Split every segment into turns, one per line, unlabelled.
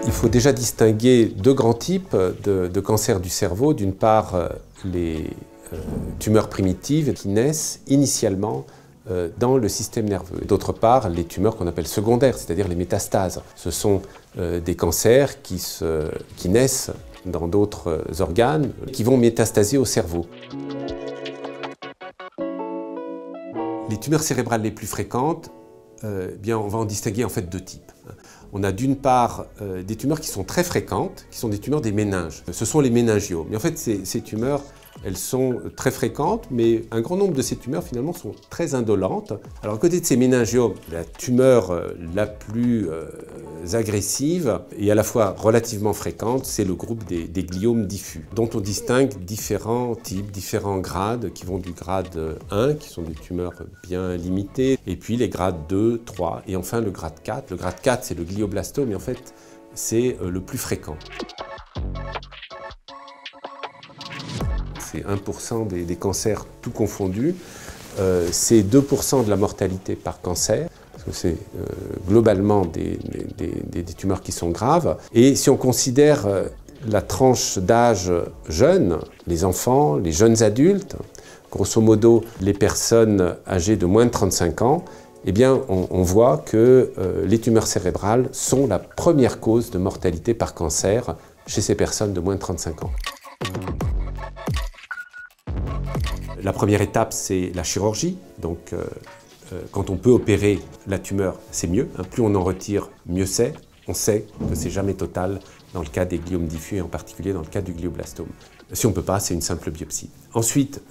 Il faut déjà distinguer deux grands types de cancers du cerveau. D'une part, les tumeurs primitives qui naissent initialement dans le système nerveux. D'autre part, les tumeurs qu'on appelle secondaires, c'est-à-dire les métastases. Ce sont des cancers qui naissent dans d'autres organes, qui vont métastaser au cerveau. Les tumeurs cérébrales les plus fréquentes, bien, on va en distinguer en fait deux types. On a d'une part des tumeurs qui sont très fréquentes, qui sont des tumeurs des méninges. Ce sont les méningiomes. Mais en fait, ces tumeurs, elles sont très fréquentes, mais un grand nombre de ces tumeurs, finalement, sont très indolentes. Alors, à côté de ces méningiomes, la tumeur la plus agressive et à la fois relativement fréquente, c'est le groupe des gliomes diffus, dont on distingue différents types, différents grades, qui vont du grade 1, qui sont des tumeurs bien limitées, et puis les grades 2, 3, et enfin le grade 4. Le grade 4, c'est le glioblastome, et en fait, c'est le plus fréquent. C'est 1% des cancers tout confondus, c'est 2% de la mortalité par cancer, parce que c'est globalement des tumeurs qui sont graves. Et si on considère la tranche d'âge jeune, les enfants, les jeunes adultes, grosso modo les personnes âgées de moins de 35 ans, eh bien on voit que les tumeurs cérébrales sont la première cause de mortalité par cancer chez ces personnes de moins de 35 ans. La première étape, c'est la chirurgie. Donc, quand on peut opérer la tumeur, c'est mieux. Plus on en retire, mieux c'est. On sait que c'est jamais total dans le cas des gliomes diffus et en particulier dans le cas du glioblastome. Si on ne peut pas, c'est une simple biopsie. Ensuite,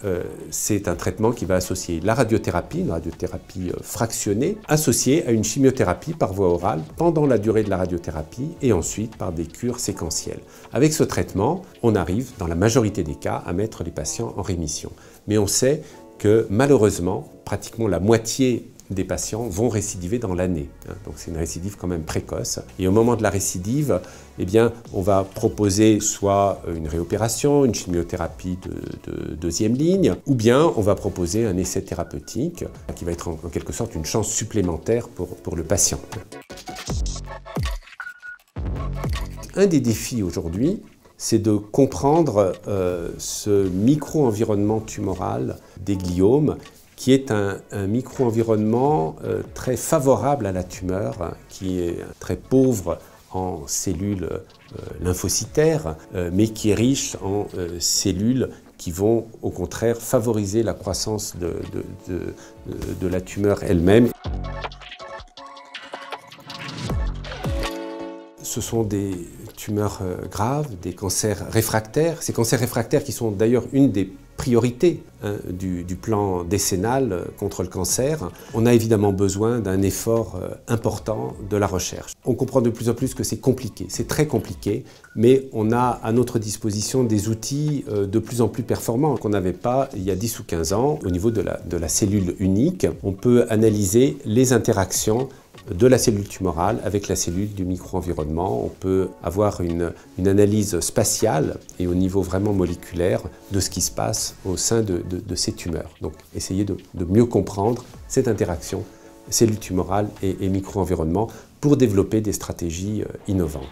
c'est un traitement qui va associer la radiothérapie, une radiothérapie fractionnée, associée à une chimiothérapie par voie orale pendant la durée de la radiothérapie et ensuite par des cures séquentielles. Avec ce traitement, on arrive, dans la majorité des cas, à mettre les patients en rémission. Mais on sait que malheureusement, pratiquement la moitié des patients vont récidiver dans l'année. Donc c'est une récidive quand même précoce. Et au moment de la récidive, eh bien, on va proposer soit une réopération, une chimiothérapie de deuxième ligne, ou bien on va proposer un essai thérapeutique qui va être en quelque sorte une chance supplémentaire pour le patient. Un des défis aujourd'hui, c'est de comprendre ce micro-environnement tumoral des gliomes, qui est un micro-environnement très favorable à la tumeur, qui est très pauvre en cellules lymphocytaires, mais qui est riche en cellules qui vont au contraire favoriser la croissance de la tumeur elle-même. Ce sont des tumeurs graves, des cancers réfractaires. Ces cancers réfractaires qui sont d'ailleurs une des priorités du plan décennal contre le cancer. On a évidemment besoin d'un effort important de la recherche. On comprend de plus en plus que c'est compliqué, c'est très compliqué, mais on a à notre disposition des outils de plus en plus performants qu'on n'avait pas il y a 10 ou 15 ans. Au niveau de la cellule unique, on peut analyser les interactions de la cellule tumorale avec la cellule du micro-environnement. On peut avoir une analyse spatiale et au niveau vraiment moléculaire de ce qui se passe au sein de ces tumeurs. Donc essayer de mieux comprendre cette interaction cellule tumorale et micro-environnement pour développer des stratégies innovantes.